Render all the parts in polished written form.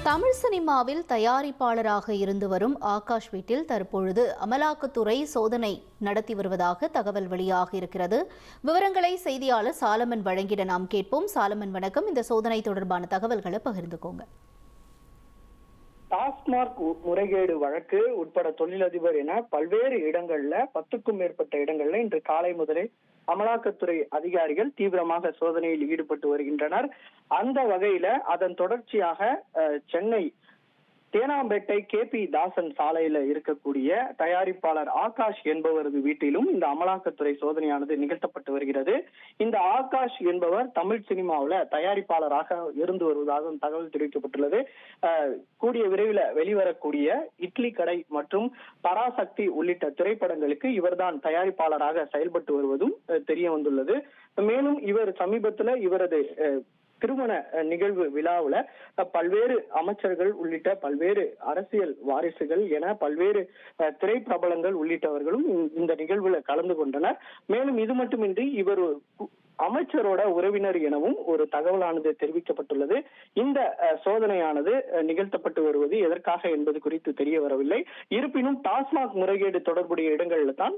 தமிழ் சினிமாவில் தயாரிப்பாளராக இருந்து வரும் ஆகாஷ் வீட்டில் தற்பொழுது அமலாக்கத்துறை சோதனை நடத்தி வருவதாக தகவல் வெளியாக இருக்கிறது. விவரங்களை செய்தியாளர் சாலமன் வழங்கிட நாம் கேட்போம். சாலமன் வணக்கம். இந்த சோதனை தொடர்பான தகவல்களை பகிர்ந்துக்கோங்க. டாஸ்மாக் முறைகேடு வழக்கு உட்பட தொழிலதிபர் என பல்வேறு இடங்கள்ல 10க்கும் மேற்பட்ட இடங்கள்ல இன்று காலை முதலே அமலாக்கத்துறை அதிகாரிகள் தீவிரமாக சோதனையில் ஈடுபட்டு வருகின்றனர். அந்த வகையில அதன் தொடர்ச்சியாக சென்னை தேனாம்பேட்டை KP தாசன் சாலையில இருக்கக்கூடிய தயாரிப்பாளர் ஆகாஷ் என்பவரது வீட்டிலும் இந்த அமலாக்கத்துறை சோதனையானது நிகழ்த்தப்பட்டு வருகிறது. இந்த ஆகாஷ் என்பவர் தமிழ் சினிமாவில் தயாரிப்பாளராக இருந்து வருவதாக தகவல் தெரிவிக்கப்பட்டுள்ளது. கூடிய விரைவில் வெளிவரக்கூடிய இட்லி கடை மற்றும் பராசக்தி உள்ளிட்ட திரைப்படங்களுக்கு இவர்தான் தயாரிப்பாளராக செயல்பட்டு வருவதும் தெரிய வந்துள்ளது. மேலும் இவர் சமீபத்தில் இவரது திருமண நிகழ்வு விழாவுல பல்வேறு அமைச்சர்கள் உள்ளிட்ட பல்வேறு அரசியல் வாரிசுகள் என பல்வேறு திரைப்பிரபலங்கள் உள்ளிட்டவர்களும் இந்த நிகழ்வுல கலந்து கொண்டனர். மேலும் இது மட்டுமின்றி இவர் அமைச்சரோட உறவினர் எனவும் ஒரு தகவலானது தெரிவிக்கப்பட்டுள்ளது. இந்த சோதனையானது நிகழ்த்தப்பட்டு வருவது எதற்காக என்பது குறித்து தெரிய வரவில்லை. இருப்பினும் டாஸ்மாக் முறைகேடு தொடர்புடைய இடங்கள்ல தான்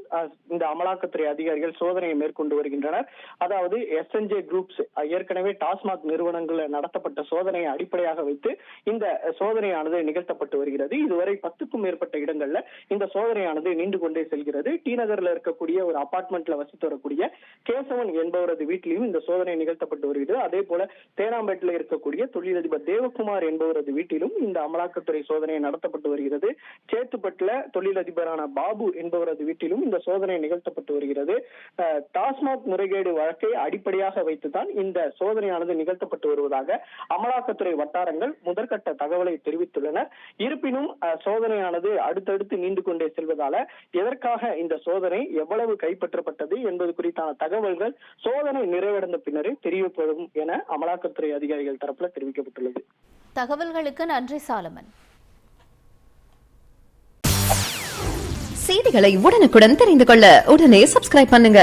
இந்த அமலாக்கத்துறை அதிகாரிகள் சோதனையை மேற்கொண்டு வருகின்றனர். அதாவது SNJ குரூப்ஸ் ஏற்கனவே டாஸ்மாக் நிறுவனங்கள் நடத்தப்பட்ட சோதனையை அடிப்படையாக வைத்து இந்த சோதனையானது நிகழ்த்தப்பட்டு வருகிறது. இதுவரை 10க்கும் மேற்பட்ட இடங்கள்ல இந்த சோதனையானது நீண்டு கொண்டே செல்கிறது. டி நகர்ல இருக்கக்கூடிய ஒரு அபார்ட்மெண்ட்ல வசித்து வரக்கூடிய கேசவன் என்பவரது வீட்டிலும் இந்த சோதனை நிகழ்த்தப்பட்டு வருகிறது. அதே போல தேனாம்பேட்டில் இருக்கக்கூடிய தொழிலதிபர் தேவகுமார் என்பவரது வீட்டிலும் இந்த அமலாக்கத்துறை சோதனை நடத்தப்பட்டு வருகிறது. சேத்துப்பட்டுல தொழிலதிபரான பாபு என்பவரது வீட்டிலும் இந்த சோதனை நிகழ்த்தப்பட்டு வருகிறது. டாஸ்மாக் முறைகேடு வழக்கை அடிப்படையாக வைத்துதான் இந்த சோதனையானது நிகழ்த்தப்பட்டு வருவதாக அமலாக்கத்துறை வட்டாரங்கள் முதற்கட்ட தகவலை தெரிவித்துள்ளனர். இருப்பினும் சோதனையானது அடுத்தடுத்து நீண்டு கொண்டே செல்வதால எதற்காக இந்த சோதனை எவ்வளவு கைப்பற்றப்பட்டது என்பது குறித்தான தகவல்கள் சோதனை நிறைவடைந்த பின்னரே தெரியப்படும் என அமலாக்கத்துறை அதிகாரிகள் தரப்புல தெரிவிக்கப்பட்டுள்ளது. தகவல்களுக்கு நன்றி சாலமன். செய்திகளை உடனுக்குடன் தெரிந்து கொள்ள உடனே சப்ஸ்கிரைப் பண்ணுங்க.